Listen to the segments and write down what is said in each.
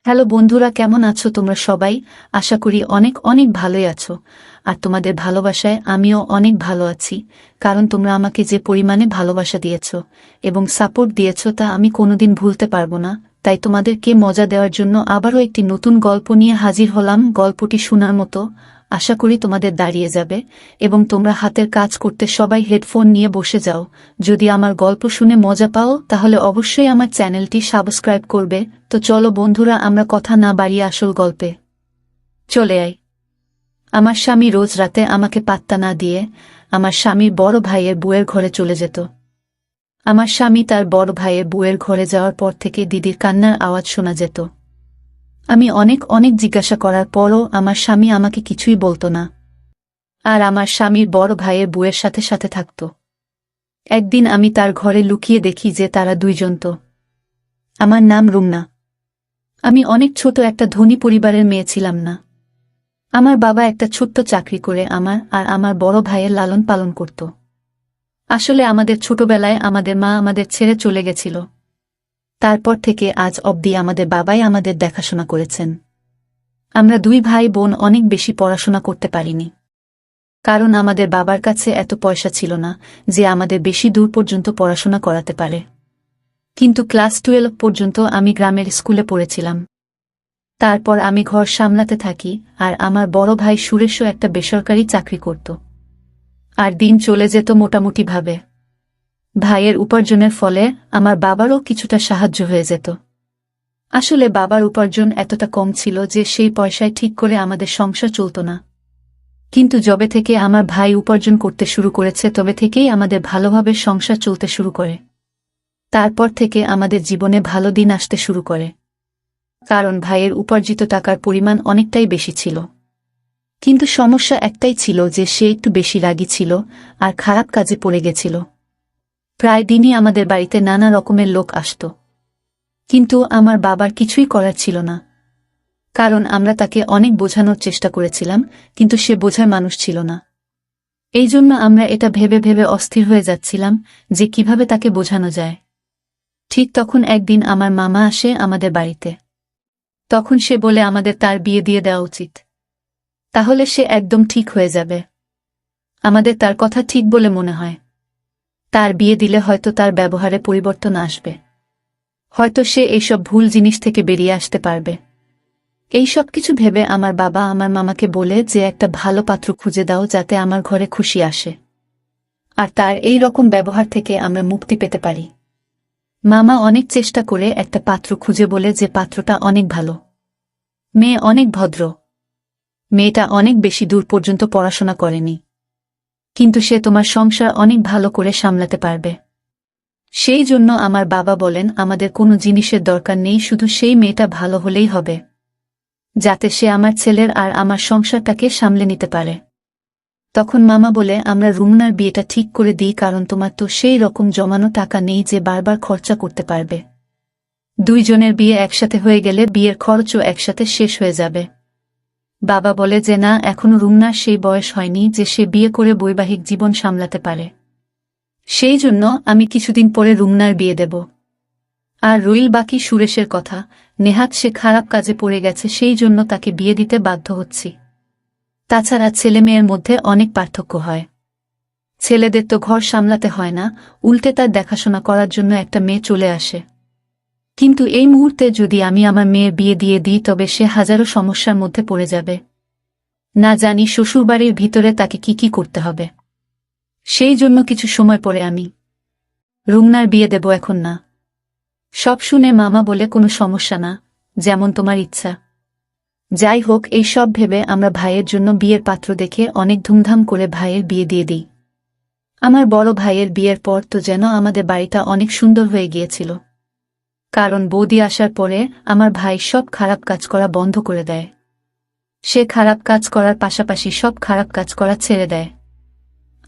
Hello বন্ধুরা, কেমন আছো তোমরা সবাই? আশা করি অনেক অনেক ভালোই আছো। আর তোমাদের ভালোবাসায় আমিও অনেক ভালো আছি, কারণ তোমরা আমাকে যে পরিমাণে ভালোবাসা দিয়েছো এবং সাপোর্ট দিয়েছো তা আমি কোনোদিন ভুলতে পারবো না। তাই তোমাদেরকে মজা দেওয়ার জন্য আবারও একটি নতুন গল্প নিয়ে হাজির হলাম। গল্পটি শোনার মতো, আশা করি তোমাদের দাঁড়িয়ে যাবে এবং তোমরা হাতের কাজ করতে সবাই হেডফোন নিয়ে বসে যাও। যদি আমার গল্প শুনে মজা পাও তাহলে অবশ্যই আমার চ্যানেলটি সাবস্ক্রাইব করবে। তো চলো বন্ধুরা, আমরা কথা না বাড়িয়ে আসল গল্পে চলে আই। আমার স্বামী রোজ রাতে আমাকে পাত্তা না দিয়ে আমার স্বামীর বড় ভাইয়ের বউয়ের ঘরে চলে যেত। আমার স্বামী তার বড় ভাইয়ের বউয়ের ঘরে যাওয়ার পর থেকে দিদির কান্নার আওয়াজ শোনা যেত। আমি অনেক অনেক জিজ্ঞাসা করার পরও আমার স্বামী আমাকে কিছুই বলতো না, আর আমার স্বামীর বড় ভাইয়ের বউয়ের সাথে সাথে থাকত। একদিন আমি তার ঘরে লুকিয়ে দেখি যে তারা দুইজন তো। আমার নাম রুমনা। আমি অনেক ছোট একটা ধনী পরিবারের মেয়ে ছিলাম না। আমার বাবা একটা ছোট্ট চাকরি করে আমার আর আমার বড় ভাইয়ের লালন পালন করত। আসলে আমাদের ছোটবেলায় আমাদের মা আমাদের ছেড়ে চলে গেছিল। তারপর থেকে আজ অবধি আমাদের বাবাই আমাদের দেখাশোনা করেছেন। আমরা দুই ভাই বোন অনেক বেশি পড়াশোনা করতে পারিনি, কারণ আমাদের বাবার কাছে এত পয়সা ছিল না যে আমাদের বেশি দূর পর্যন্ত পড়াশোনা করাতে পারে। কিন্তু ক্লাস 12 পর্যন্ত আমি গ্রামের স্কুলে পড়েছিলাম। তারপর আমি ঘর সামলাতে থাকি, আর আমার বড় ভাই সুরেশও একটা বেসরকারি চাকরি করত। আর দিন চলে যেত মোটামুটিভাবে। ভাইয়ের উপার্জনের ফলে আমার বাবারও কিছুটা সাহায্য হয়ে যেত। আসলে বাবার উপার্জন এতটা কম ছিল যে সেই পয়সায় ঠিক করে আমাদের সংসার চলত না। কিন্তু যবে থেকে আমার ভাই উপার্জন করতে শুরু করেছে তবে থেকেই আমাদের ভালোভাবে সংসার চলতে শুরু করে। তারপর থেকে আমাদের জীবনে ভালো দিন আসতে শুরু করে, কারণ ভাইয়ের উপার্জিত টাকার পরিমাণ অনেকটাই বেশি ছিল। কিন্তু সমস্যা একটাই ছিল যে সে একটু বেশি রাগী ছিল আর খারাপ কাজে পড়ে গেছিল। প্রায় দিনই আমাদের বাড়িতে নানা রকমের লোক আসত, কিন্তু আমার বাবার কিছুই করার ছিল না, কারণ আমরা তাকে অনেক বোঝানোর চেষ্টা করেছিলাম, কিন্তু সে বোঝার মানুষ ছিল না। এই জন্য আমরা এটা ভেবে ভেবে অস্থির হয়ে যাচ্ছিলাম যে কিভাবে তাকে বোঝানো যায়। ঠিক তখন একদিন আমার মামা আসে আমাদের বাড়িতে। তখন সে বলে আমাদের তার বিয়ে দিয়ে দেওয়া উচিত, তাহলে সে একদম ঠিক হয়ে যাবে। আমাদের তার কথা ঠিক বলে মনে হয়। তার বিয়ে দিলে হয়তো তার ব্যবহারে পরিবর্তন আসবে, হয়তো সে এইসব ভুল জিনিস থেকে বেরিয়ে আসতে পারবে। এই সব কিছু ভেবে আমার বাবা আমার মামাকে বলে যে একটা ভালো পাত্র খুঁজে দাও যাতে আমার ঘরে খুশি আসে, আর তার এই রকম ব্যবহার থেকে আমরা মুক্তি পেতে পারি। মামা অনেক চেষ্টা করে একটা পাত্র খুঁজে বলে যে পাত্রটা অনেক ভালো, মেয়ে অনেক ভদ্র, মেয়েটা অনেক বেশি দূর পর্যন্ত পড়াশোনা করেনি, কিন্তু সে তোমার সংসার অনেক ভালো করে সামলাতে পারবে। সেই জন্য আমার বাবা বলেন আমাদের কোনো জিনিসের দরকার নেই, শুধু সেই মেয়েটা ভালো হলেই হবে, যাতে সে আমার ছেলের আর আমার সংসারটাকে সামলে নিতে পারে। তখন মামা বলে আমরা রুমনার বিয়েটা ঠিক করে দিই, কারণ তোমার তো সেই রকম জমানো টাকা নেই যে বারবার খরচা করতে পারবে। দুইজনের বিয়ে একসাথে হয়ে গেলে বিয়ের খরচও একসাথে শেষ হয়ে যাবে। বাবা বলে যে না, এখনো রুমনার সেই বয়স হয়নি যে সে বিয়ে করে বৈবাহিক জীবন সামলাতে পারে। সেই জন্য আমি কিছুদিন পরে রুমনার বিয়ে দেব। আর রইল বাকি সুরেশের কথা, নেহাত সে খারাপ কাজে পড়ে গেছে, সেই জন্য তাকে বিয়ে দিতে বাধ্য হচ্ছি। তাছাড়া ছেলে মেয়ের মধ্যে অনেক পার্থক্য হয়। ছেলেদের তো ঘর সামলাতে হয় না, উল্টে তার দেখাশোনা করার জন্য একটা মেয়ে চলে আসে। কিন্তু এই মুহূর্তে যদি আমি আমার মেয়ের বিয়ে দিয়ে দিই তবে সে হাজারো সমস্যার মধ্যে পড়ে যাবে। না জানি শ্বশুরবাড়ির ভিতরে তাকে কি কি করতে হবে। সেই জন্য কিছু সময় পরে আমি রুমনার বিয়ে দেব, এখন না। সব শুনে মামা বলে কোনো সমস্যা না, যেমন তোমার ইচ্ছা। যাই হোক, এই সব ভেবে আমরা ভাইয়ের জন্য বিয়ের পাত্র দেখে অনেক ধুমধাম করে ভাইয়ের বিয়ে দিয়ে দিই। আমার বড় ভাইয়ের বিয়ের পর তো যেন আমাদের বাড়িটা অনেক সুন্দর হয়ে গিয়েছিল, কারণ বৌদি আসার পরে আমার ভাই সব খারাপ কাজ করা বন্ধ করে দেয়। সে খারাপ কাজ করার পাশাপাশি সব খারাপ কাজ করা ছেড়ে দেয়,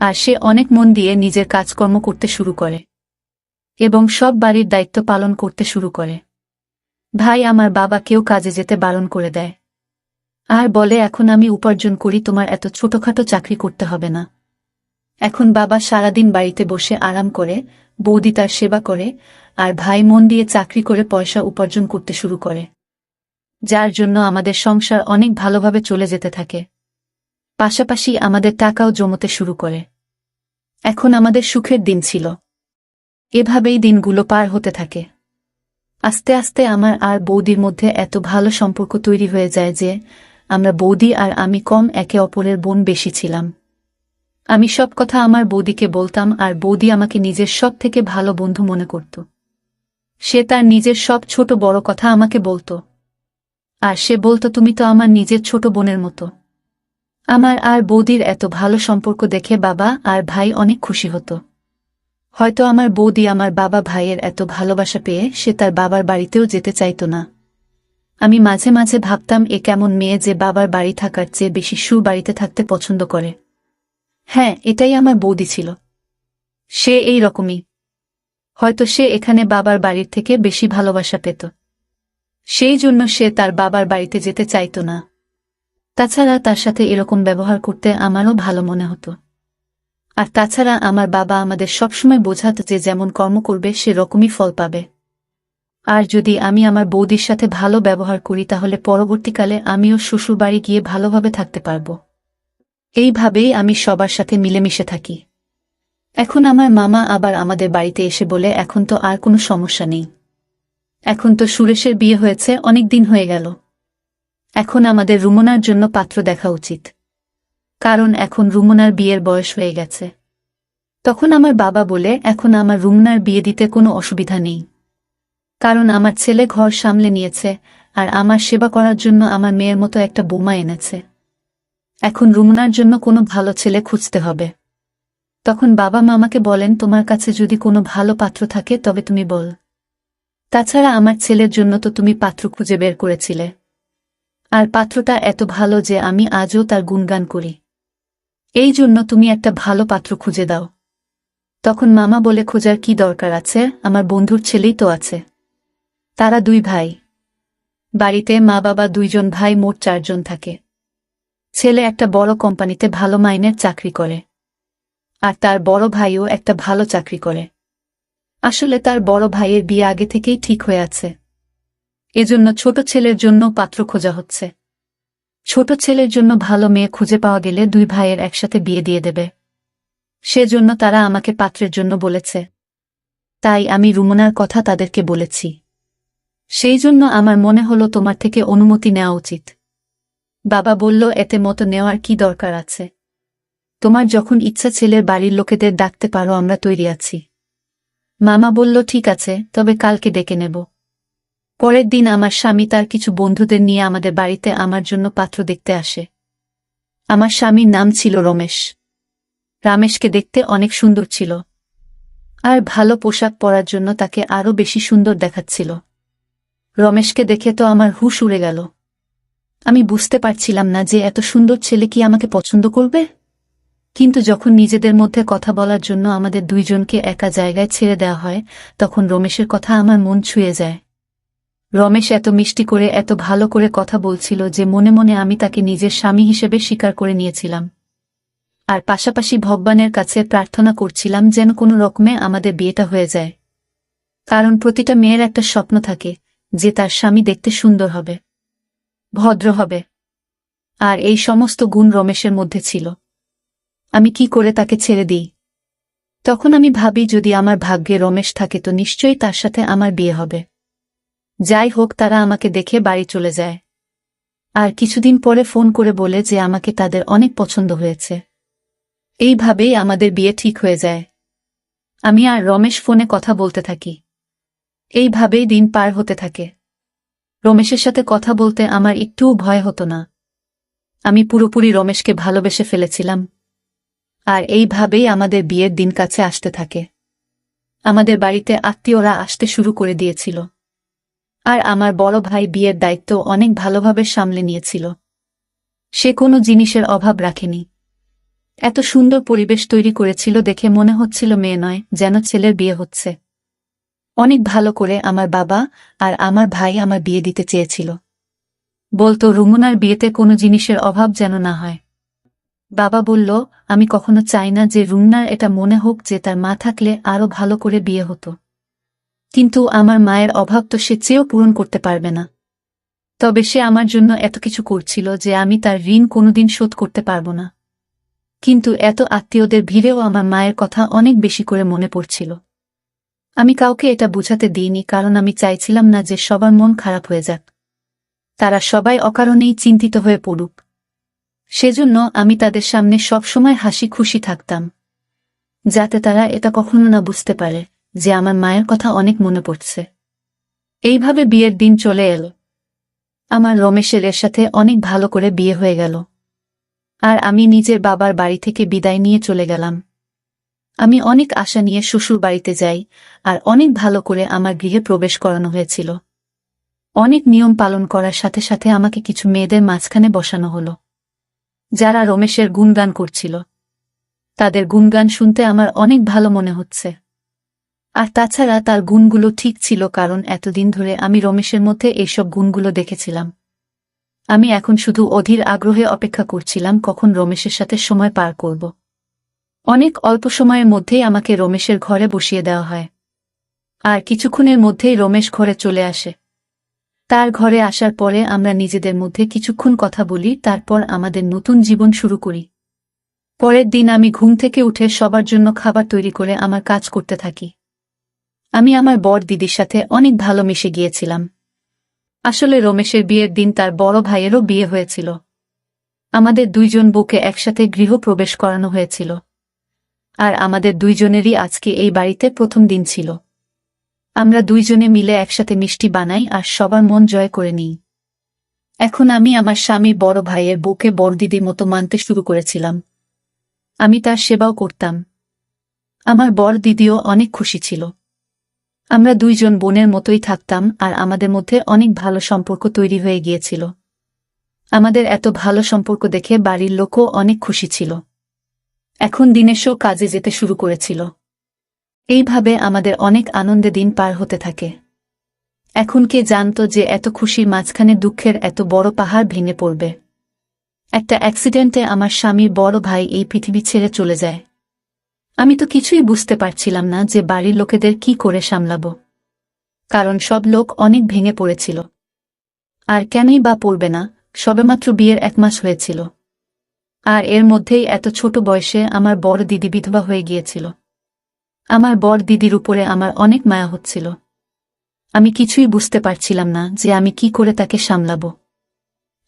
আর সে অনেক মন দিয়ে নিজের কাজকর্ম করতে শুরু করে এবং সব বাড়ির দায়িত্ব পালন করতে শুরু করে। ভাই আমার বাবাকেও কাজে যেতে বারণ করে দেয়, আর বলে এখন আমি উপার্জন করি, তোমার এত ছোটখাটো চাকরি করতে হবে না। এখন বাবা সারাদিন বাড়িতে বসে আরাম করে, বৌদি তার সেবা করে, আর ভাই মন দিয়ে চাকরি করে পয়সা উপার্জন করতে শুরু করে। যার জন্য আমাদের সংসার অনেক ভালোভাবে চলে যেতে থাকে। পাশাপাশি আমাদের টাকাও জমতে শুরু করে। এখন আমাদের সুখের দিন ছিল। এভাবেই দিনগুলো পার হতে থাকে। আস্তে আস্তে আমার আর বৌদির মধ্যে এত ভালো সম্পর্ক তৈরি হয়ে যায় যে আমরা বৌদি আর আমি কম একে অপরের বোন বেশি ছিলাম। আমি সব কথা আমার বৌদিকে বলতাম আর বৌদি আমাকে নিজের সব থেকে ভালো বন্ধু মনে করত। সে তার নিজের সব ছোট বড় কথা আমাকে বলতো। আর সে বলতো তুমি তো আমার নিজের ছোট বোনের মতো। আমার আর বৌদির এত ভালো সম্পর্ক দেখে বাবা আর ভাই অনেক খুশি হতো। হয়তো আমার বৌদি আমার বাবা ভাইয়ের এত ভালোবাসা পেয়ে সে তার বাবার বাড়িতেও যেতে চাইত না। আমি মাঝে মাঝে ভাবতাম এ কেমন মেয়ে যে বাবার বাড়ি থাকার চেয়ে বেশি বাড়িতে থাকতে পছন্দ করে। হ্যাঁ, এটাই আমার বৌদি ছিল। সে এই রকমই। হয়তো সে এখানে বাবার বাড়ির থেকে বেশি ভালোবাসা পেত। সেই জন্য সে তার বাবার বাড়িতে যেতে চাইত না। তাছাড়া তার সাথে এরকম ব্যবহার করতে আমারও ভালো মনে হতো। আর তাছাড়া আমার বাবা আমাদের সবসময় বোঝাত যে যেমন কর্ম করবে সে রকমই ফল পাবে। আর যদি আমি আমার বৌদির সাথে ভালো ব্যবহার করি তাহলে পরবর্তীকালে আমিও শ্বশুরবাড়ি গিয়ে ভালোভাবে থাকতে পারব। এইভাবেই আমি সবার সাথে মিলেমিশে থাকি। এখন আমার মামা আবার আমাদের বাড়িতে এসে বলে এখন তো আর কোনো সমস্যা নেই। এখন তো সুরেশের বিয়ে হয়েছে, অনেক দিন হয়ে গেল। এখন আমাদের রুমনার জন্য পাত্র দেখা উচিত, কারণ এখন রুমনার বিয়ের বয়স হয়ে গেছে। তখন আমার বাবা বলে এখন আমার রুমনার বিয়ে দিতে কোনো অসুবিধা নেই, কারণ আমার ছেলে ঘর সামলে নিয়েছে আর আমার সেবা করার জন্য আমার মেয়ের মতো একটা বৌমা এনেছে। এখন রুমনার জন্য কোনো ভালো ছেলে খুঁজতে হবে। তখন বাবা মামাকে বলেন তোমার কাছে যদি কোনো ভালো পাত্র থাকে তবে তুমি বল। তাছাড়া আমার ছেলের জন্য তো তুমি পাত্র খুঁজে বের করেছিলে, আর পাত্রটা এত ভালো যে আমি আজও তার গুণগান করি। এই জন্য তুমি একটা ভালো পাত্র খুঁজে দাও। তখন মামা বলে খোঁজার কি দরকার আছে, আমার বন্ধুর ছেলেই তো আছে। তারা দুই ভাই। বাড়িতে মা বাবা দুইজন ভাই, মোট 4 জন থাকে। ছেলে একটা বড় কোম্পানিতে ভালো মাইনের চাকরি করে, আর তার বড় ভাইও একটা ভালো চাকরি করে। আসলে তার বড় ভাইয়ের বিয়ে আগে থেকেই ঠিক হয়ে আছে। এজন্য ছোট ছেলের জন্য পাত্র খোঁজা হচ্ছে। ছোট ছেলের জন্য ভালো মেয়ে খুঁজে পাওয়া গেলে দুই ভাইয়ের একসাথে বিয়ে দিয়ে দেবে। সেজন্য তারা আমাকে পাত্রের জন্য বলেছে। তাই আমি রুমনার কথা তাদেরকে বলেছি। সেই জন্য আমার মনে হলো তোমার থেকে অনুমতি নেওয়া উচিত। বাবা বলল এতে মতো নেওয়ার কি দরকার আছে। তোমার যখন ইচ্ছা ছেলের বাড়ির লোকেদের ডাকতে পারো, আমরা তৈরি আছি। মামা বলল ঠিক আছে, তবে কালকে ডেকে নেব। পরের দিন আমার স্বামী তার কিছু বন্ধুদের নিয়ে আমাদের বাড়িতে আমার জন্য পাত্র দেখতে আসে। আমার স্বামীর নাম ছিল রমেশ। রমেশকে দেখতে অনেক সুন্দর ছিল, আর ভালো পোশাক পরার জন্য তাকে আরও বেশি সুন্দর দেখাচ্ছিল। রমেশকে দেখে তো আমার হুঁশ উড়ে গেল। আমি বুঝতে পারছিলাম না যে এত সুন্দর ছেলে কি আমাকে পছন্দ করবে। কিন্তু যখন নিজেদের মধ্যে কথা বলার জন্য আমাদের দুইজনকে একা জায়গায় ছেড়ে দেওয়া হয়, তখন রমেশের কথা আমার মন ছুঁয়ে যায়। রমেশ এত মিষ্টি করে এত ভালো করে কথা বলছিল যে মনে মনে আমি তাকে নিজের স্বামী হিসেবে স্বীকার করে নিয়েছিলাম। আর পাশাপাশি ভগবানের কাছে প্রার্থনা করছিলাম যেন কোনো রকমে আমাদের বিয়েটা হয়ে যায়। কারণ প্রতিটা মেয়ের একটা স্বপ্ন থাকে যে তার স্বামী দেখতে সুন্দর হবে, ভদ্র হবে। আর এই সমস্ত গুণ রমেশের মধ্যে ছিল। আমি কি করে তাকে ছেড়ে দিই? তখন আমি ভাবি যদি আমার ভাগ্যে রমেশ থাকে তো নিশ্চয়ই তার সাথে আমার বিয়ে হবে। যাই হোক, তারা আমাকে দেখে বাড়ি চলে যায়। আর কিছুদিন পরে ফোন করে বলে যে আমাকে তাদের অনেক পছন্দ হয়েছে। এইভাবেই আমাদের বিয়ে ঠিক হয়ে যায়। আমি আর রমেশ ফোনে কথা বলতে থাকি। এইভাবেই দিন পার হতে থাকে। রমেশের সাথে কথা বলতে আমার একটুও ভয় হতো না। আমি পুরোপুরি রমেশকে ভালোবেসে ফেলেছিলাম। আর এইভাবেই আমাদের বিয়ের দিন কাছে আসতে থাকে। আমাদের বাড়িতে আত্মীয়রা আসতে শুরু করে দিয়েছিল। আর আমার বড় ভাই বিয়ের দায়িত্ব অনেক ভালোভাবে সামলে নিয়েছিল। সে কোনো জিনিসের অভাব রাখেনি। এত সুন্দর পরিবেশ তৈরি করেছিল দেখে মনে হচ্ছিল মেয়ে নয়, যেন ছেলের বিয়ে হচ্ছে। অনেক ভালো করে আমার বাবা আর আমার ভাই আমার বিয়ে দিতে চেয়েছিল। বলতো রুমনার বিয়েতে কোনো জিনিসের অভাব যেন না হয়। বাবা বলল আমি কখনো চাই না যে রুমনার এটা মনে হোক যে তার মা থাকলে আরো ভালো করে বিয়ে হতো। কিন্তু আমার মায়ের অভাব তো সে চেয়েও পূরণ করতে পারবে না। তবে সে আমার জন্য এত কিছু করছিল যে আমি তার ঋণ কোনোদিন শোধ করতে পারব না। কিন্তু এত আত্মীয়দের ভিড়েও আমার মায়ের কথা অনেক বেশি করে মনে পড়ছিল। আমি কাউকে এটা বুঝাতে দিইনি, কারণ আমি চাইছিলাম না যে সবার মন খারাপ হয়ে যাক, তারা সবাই অকারণেই চিন্তিত হয়ে পড়ুক। সেজন্য আমি তাদের সামনে সবসময় হাসি খুশি থাকতাম, যাতে তারা এটা কখনো না বুঝতে পারে যে আমার মায়ের কথা অনেক মনে পড়ছে। এইভাবে বিয়ের দিন চলে এলো। আমার রমেশের সাথে অনেক ভালো করে বিয়ে হয়ে গেল, আর আমি নিজের বাবার বাড়ি থেকে বিদায় নিয়ে চলে গেলাম। আমি অনেক আশা নিয়ে শ্বশুর বাড়িতে যাই, আর অনেক ভালো করে আমার গৃহে প্রবেশ করানো হয়েছিল। অনেক নিয়ম পালন করার সাথে সাথে আমাকে কিছু মেয়েদের মাঝখানে বসানো হলো, যারা রমেশের গুণগান করছিল। তাদের গুণগান শুনতে আমার অনেক ভালো মনে হচ্ছে। আর তাছাড়া তার গুণগুলো ঠিক ছিল, কারণ এতদিন ধরে আমি রমেশের মধ্যে এইসব গুণগুলো দেখেছিলাম। আমি এখন শুধু অধীর আগ্রহে অপেক্ষা করছিলাম কখন রমেশের সাথে সময় পার করব। অনেক অল্প সময়ের মধ্যেই আমাকে রমেশের ঘরে বসিয়ে দেওয়া হয়, আর কিছুক্ষণের মধ্যেই রমেশ ঘরে চলে আসে। তার ঘরে আসার পরে আমরা নিজেদের মধ্যে কিছুক্ষণ কথা বলি, তারপর আমাদের নতুন জীবন শুরু করি। পরের দিন আমি ঘুম থেকে উঠে সবার জন্য খাবার তৈরি করে আমার কাজ করতে থাকি। আমি আমার বর দিদির সাথে অনেক ভালো মিশে গিয়েছিলাম। আসলে রমেশের বিয়ের দিন তার বড় ভাইয়েরও বিয়ে হয়েছিল। আমাদের দুইজন বউকে একসাথে গৃহ প্রবেশ করানো হয়েছিল, আর আমাদের দুইজনেরই আজকে এই বাড়িতে প্রথম দিন ছিল। আমরা দুইজনে মিলে একসাথে মিষ্টি বানাই আর সবার মন জয় করে নিই। এখন আমি আমার স্বামী বড় ভাইয়ের বউকে বড়দিদির মতো মানতে শুরু করেছিলাম। আমি তার সেবাও করতাম। আমার বড় দিদিও অনেক খুশি ছিল। আমরা দুইজন বোনের মতোই থাকতাম, আর আমাদের মধ্যে অনেক ভালো সম্পর্ক তৈরি হয়ে গিয়েছিল। আমাদের এত ভালো সম্পর্ক দেখে বাড়ির লোকও অনেক খুশি ছিল। এখন দিনেশও কাজে যেতে শুরু করেছিল। এইভাবে আমাদের অনেক আনন্দে দিন পার হতে থাকে। এখন কে জানতো যে এত খুশির মাঝখানে দুঃখের এত বড় পাহাড় ভেঙে পড়বে। একটা অ্যাক্সিডেন্টে আমার স্বামীর বড় ভাই এই পৃথিবী ছেড়ে চলে যায়। আমি তো কিছুই বুঝতে পারছিলাম না যে বাড়ির লোকেদের কি করে সামলাব, কারণ সব লোক অনেক ভেঙে পড়েছিল। আর কেনই বা পড়বে না, সবেমাত্র বিয়ের 1 মাস হয়েছিল, আর এর মধ্যেই এত ছোট বয়সে আমার বড় দিদি বিধবা হয়ে গিয়েছিল। আমার বড় দিদির উপরে আমার অনেক মায়া হচ্ছিল। আমি কিছুই বুঝতে পারছিলাম না যে আমি কি করে তাকে সামলাব।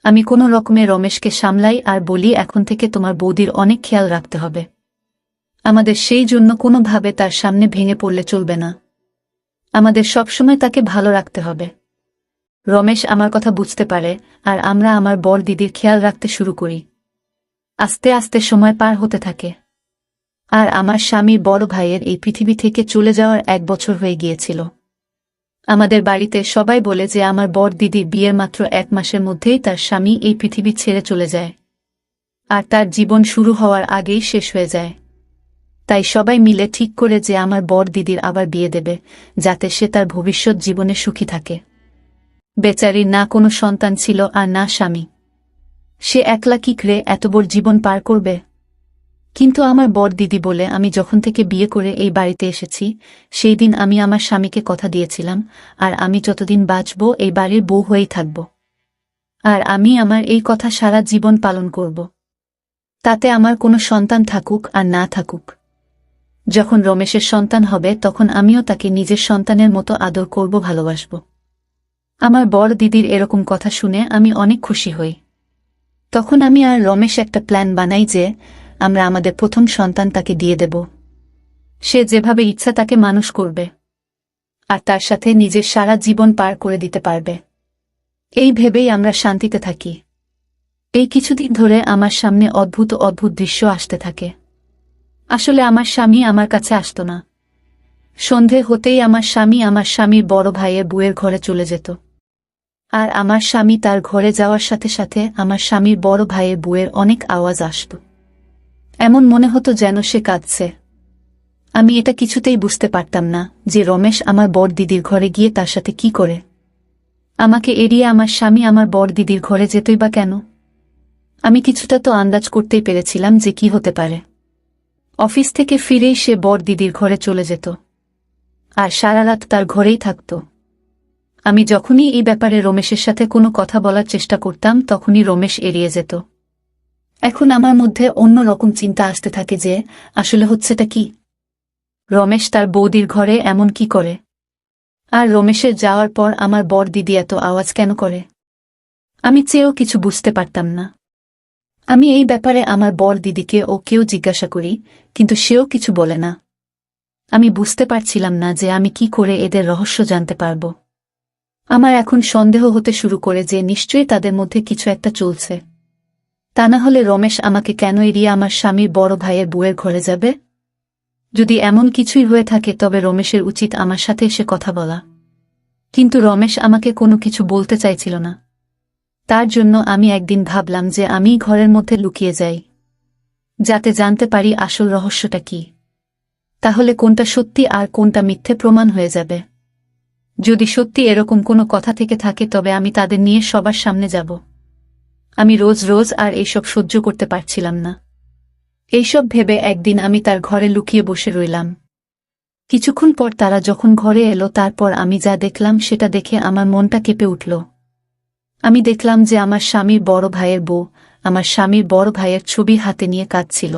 আমি কোনো রকমে রমেশকে সামলাই আর বলি, এখন থেকে তোমার বৌদির অনেক খেয়াল রাখতে হবে। আমাদের সেই জন্য কোনোভাবে তার সামনে ভেঙে পড়লে চলবে না। আমাদের সবসময় তাকে ভালো রাখতে হবে। রমেশ আমার কথা বুঝতে পারে, আর আমরা আমার বড় দিদির খেয়াল রাখতে শুরু করি। আস্তে আস্তে সময় পার হতে থাকে, আর আমার স্বামীর বড় ভাইয়ের এই পৃথিবী থেকে চলে যাওয়ার 1 বছর হয়ে গিয়েছিল। আমাদের বাড়িতে সবাই বলে যে আমার বড় দিদির বিয়ের মাত্র 1 মাসের মধ্যেই তার স্বামী এই পৃথিবী ছেড়ে চলে যায়, আর তার জীবন শুরু হওয়ার আগেই শেষ হয়ে যায়। তাই সবাই মিলে ঠিক করে যে আমার বড় দিদির আবার বিয়ে দেবে, যাতে সে তার ভবিষ্যৎ জীবনে সুখী থাকে। বেচারির না কোনো সন্তান ছিল আর না স্বামী। সে একলা কি করে এত বড় জীবন পার করবে? কিন্তু আমার বড় দিদি বলে আমি যখন থেকে বিয়ে করে এই বাড়িতে এসেছি, সেই দিন আমি আমার স্বামীকে কথা দিয়েছিলাম, আর আমি যতদিন বাঁচব এই বাড়ির বউ হয়েই থাকব। আর আমি আমার এই কথা সারা জীবন পালন করব। তাতে আমার কোনো সন্তান থাকুক আর না থাকুক। যখন রমেশের সন্তান হবে তখন আমিও তাকে নিজের সন্তানের মতো আদর করব, ভালোবাসব। আমার বড় দিদির এরকম কথা শুনে আমি অনেক খুশি হই। তখন আমি আর রমেশ একটা প্ল্যান বানাই যে আমরা আমাদের প্রথম সন্তান তাকে দিয়ে দেব। সে যেভাবে ইচ্ছা তাকে মানুষ করবে, আর তার সাথে নিজের সারা জীবন পার করে দিতে পারবে। এই ভেবেই আমরা শান্তিতে থাকি। এই কিছুদিন ধরে আমার সামনে অদ্ভুত অদ্ভুত দৃশ্য আসতে থাকে। আসলে আমার স্বামী আমার কাছে আসত না। সন্ধে হতেই আমার স্বামী আমার স্বামীর বড় ভাইয়ের বউয়ের ঘরে চলে যেত, আর আমার স্বামী তার ঘরে যাওয়ার সাথে সাথে আমার স্বামীর বড় ভাইয়ের বউয়ের অনেক আওয়াজ আসত। এমন মনে হতো যেন সে কাঁদছে। আমি এটা কিছুতেই বুঝতে পারতাম না যে রমেশ আমার বড় দিদির ঘরে গিয়ে তার সাথে কি করে। আমাকে এড়িয়ে আমার স্বামী আমার বড় দিদির ঘরে যেতই বা কেন? আমি কিছুটা তো আন্দাজ করতেই পেরেছিলাম যে কি হতে পারে। অফিস থেকে ফিরেই সে বড় দিদির ঘরে চলে যেত, আর সারা রাত তার ঘরেই থাকত। আমি যখনই এই ব্যাপারে রমেশের সাথে কোনো কথা বলার চেষ্টা করতাম তখনই রমেশ এড়িয়ে যেত। এখন আমার মধ্যে অন্য রকম চিন্তা আসতে থাকে যে আসলে হচ্ছেটা কি। রমেশ তার বৌদির ঘরে এমন কি করে, আর রমেশের যাওয়ার পর আমার বর দিদি এত আওয়াজ কেন করে? আমি চেয়েও কিছু বুঝতে পারতাম না। আমি এই ব্যাপারে আমার বর দিদিকে ও কেউ জিজ্ঞাসা করি, কিন্তু সেও কিছু বলে না। আমি বুঝতে পারছিলাম না যে আমি কি করে এদের রহস্য জানতে পারব। আমার এখন সন্দেহ হতে শুরু করে যে নিশ্চয়ই তাদের মধ্যে কিছু একটা চলছে। তা না হলে রমেশ আমাকে কেন এড়িয়ে আমার স্বামীর বড় ভাইয়ের বউয়ের ঘরে যাবে? যদি এমন কিছুই হয়ে থাকে তবে রমেশের উচিত আমার সাথে এসে কথা বলা। কিন্তু রমেশ আমাকে কোনো কিছু বলতে চাইছিল না। তার জন্য আমি একদিন ভাবলাম যে আমি ঘরের মধ্যে লুকিয়ে যাই, যাতে জানতে পারি আসল রহস্যটা কি। তাহলে কোনটা সত্যি আর কোনটা মিথ্যে প্রমাণ হয়ে যাবে। যদি সত্যি এরকম কোনো কথা থেকে থাকে তবে আমি তাদের নিয়ে সবার সামনে যাব। আমি রোজ রোজ আর এইসব সহ্য করতে পারছিলাম না। এইসব ভেবে একদিন আমি তার ঘরে লুকিয়ে বসে রইলাম। কিছুক্ষণ পর তারা যখন ঘরে এলো তারপর আমি যা দেখলাম সেটা দেখে আমার মনটা কেঁপে উঠল। আমি দেখলাম যে আমার স্বামীর বড় ভাইয়ের বউ আমার স্বামীর বড় ভাইয়ের ছবি হাতে নিয়ে কাঁদছিল।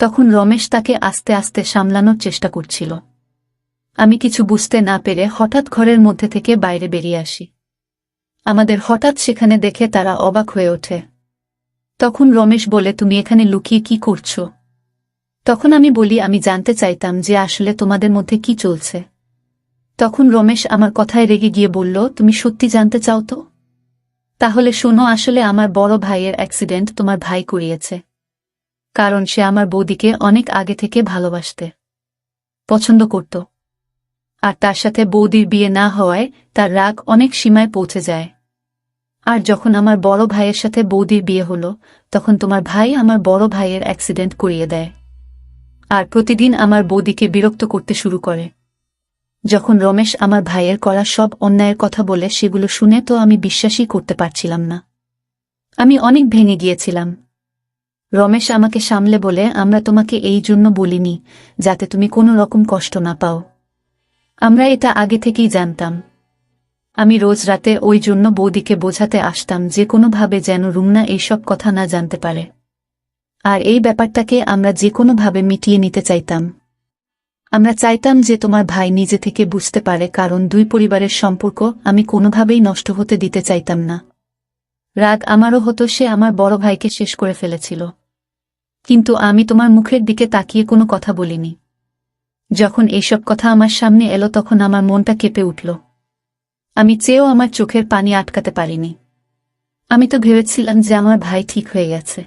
তখন রমেশ তাকে আস্তে আস্তে সামলানোর চেষ্টা করছিল। আমি কিছু বুঝতে না পেরে হঠাৎ ঘরের মধ্যে থেকে বাইরে বেরিয়ে আসি। আমাদের হঠাৎ সেখানে দেখে তারা অবাক হয়ে ওঠে। তখন রমেশ বলে, তুমি এখানে লুকিয়ে কি করছো? তখন আমি বলি, আমি জানতে চাইতাম যে আসলে তোমাদের মধ্যে কি চলছে। তখন রমেশ আমার কথায় রেগে গিয়ে বলল, তুমি সত্যি জানতে চাও তো? তাহলে শোনো, আসলে আমার বড় ভাইয়ের অ্যাক্সিডেন্ট তোমার ভাই করিয়েছে। কারণ সে আমার বৌদিকে অনেক আগে থেকে ভালোবাসতে পছন্দ করত। আর তার সাথে বৌদির বিয়ে না হওয়ায় তার রাগ অনেক সীমায় পৌঁছে যায়। আর যখন আমার বড় ভাইয়ের সাথে বৌদির বিয়ে হলো তখন তোমার ভাই আমার বড় ভাইয়ের অ্যাক্সিডেন্ট করিয়ে দেয়। আর প্রতিদিন আমার বৌদিকে বিরক্ত করতে শুরু করে। যখন রমেশ আমার ভাইয়ের করা সব অন্যায়ের কথা বলে সেগুলো শুনে তো আমি বিশ্বাসই করতে পারছিলাম না। আমি অনেক ভেঙে গিয়েছিলাম। রমেশ আমাকে সামলে বলে, আমরা তোমাকে এই জন্য বলিনি যাতে তুমি কোনো রকম কষ্ট না পাও। আমরা এটা আগে থেকেই জানতাম। আমি রোজ রাতে ওই জন্য বৌদিকে বোঝাতে আসতাম যে কোনোভাবে যেন রুমনা এইসব কথা না জানতে পারে। আর এই ব্যাপারটাকে আমরা যে কোনোভাবে মিটিয়ে নিতে চাইতাম। আমরা চাইতাম যে তোমার ভাই নিজে থেকে বুঝতে পারে, কারণ দুই পরিবারের সম্পর্ক আমি কোনোভাবেই নষ্ট হতে দিতে চাইতাম না। রাগ আমারও হতো, সে আমার বড় ভাইকে শেষ করে ফেলেছিল। কিন্তু আমি তোমার মুখের দিকে তাকিয়ে কোনো কথা বলিনি। যখন এইসব কথা আমার সামনে এলো তখন আমার মনটা কেঁপে উঠল। আমি চেয়েও আমার চোখের পানি আটকাতে পারিনি। আমি তো ভেবেছিলাম যে আমার ভাই ঠিক হয়ে গেছে,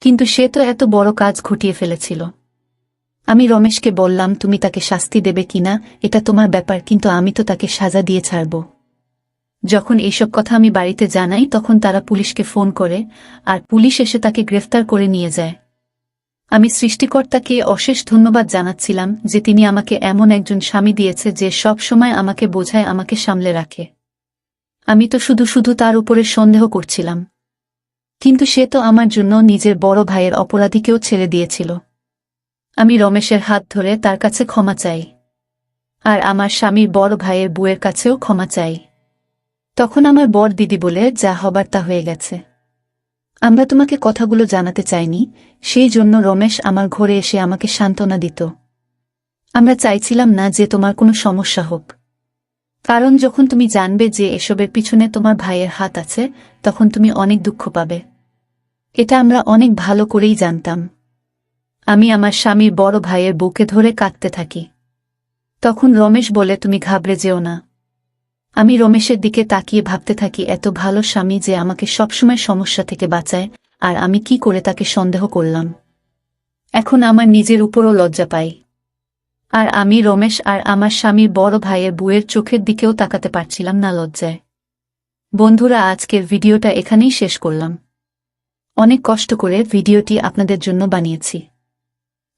কিন্তু সে তো এত বড় কাজ ঘটিয়ে ফেলেছিল। আমি রমেশকে বললাম, তুমি তাকে শাস্তি দেবে কিনা এটা তোমার ব্যাপার, কিন্তু আমি তো তাকে সাজা দিয়ে ছাড়ব। যখন এইসব কথা আমি বাড়িতে জানাই তখন তারা পুলিশকে ফোন করে, আর পুলিশ এসে তাকে গ্রেফতার করে নিয়ে যায়। আমি সৃষ্টিকর্তাকে অশেষ ধন্যবাদ জানাচ্ছিলাম যে তিনি আমাকে এমন একজন স্বামী দিয়েছে যে সব সময় আমাকে বোঝায়, আমাকে সামলে রাখে। আমি তো শুধু শুধু তার উপরে সন্দেহ করছিলাম, কিন্তু সে তো আমার জন্য নিজের বড় ভাইয়ের অপরাধীকেও ছেড়ে দিয়েছিল। আমি রমেশের হাত ধরে তার কাছে ক্ষমা চাই, আর আমার স্বামীর বড় ভাইয়ের বউয়ের কাছেও ক্ষমা চাই। তখন আমার বর দিদি বলে, যা হবার তা হয়ে গেছে। আমরা তোমাকে কথাগুলো জানাতে চাইনি, সেই জন্য রমেশ আমার ঘরে এসে আমাকে সান্ত্বনা দিত। আমরা চাইছিলাম না যে তোমার কোনো সমস্যা হোক, কারণ যখন তুমি জানবে যে এসবের পিছনে তোমার ভাইয়ের হাত আছে তখন তুমি অনেক দুঃখ পাবে। এটা আমরা অনেক ভালো করেই জানতাম। আমি আমার স্বামীর বড় ভাইয়ের বুকে ধরে কাঁদতে থাকি। তখন রমেশ বলে, তুমি ঘাবড়ে যেও না। আমি রমেশের দিকে তাকিয়ে ভাবতে থাকি, এত ভালো স্বামী যে আমাকে সবসময় সমস্যা থেকে বাঁচায়, আর আমি কি করে তাকে সন্দেহ করলাম। এখন আমার নিজের উপরও লজ্জা পাই। আর আমি রমেশ আর আমার স্বামীর বড় ভাইয়ের বউয়ের চোখের দিকেও তাকাতে পারছিলাম না লজ্জায়। বন্ধুরা, আজকের ভিডিওটা এখানেই শেষ করলাম। অনেক কষ্ট করে ভিডিওটি আপনাদের জন্য বানিয়েছি।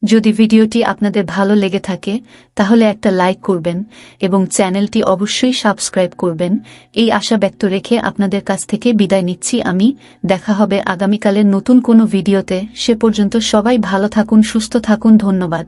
যদি ভিডিওটি আপনাদের ভালো লেগে থাকে তাহলে একটা লাইক করবেন এবং চ্যানেলটি অবশ্যই সাবস্ক্রাইব করবেন। এই আশা ব্যক্ত রেখে আপনাদের কাছ থেকে বিদায় নিচ্ছি আমি। দেখা হবে আগামীকালের নতুন কোনো ভিডিওতে। সে পর্যন্ত সবাই ভালো থাকুন, সুস্থ থাকুন। ধন্যবাদ।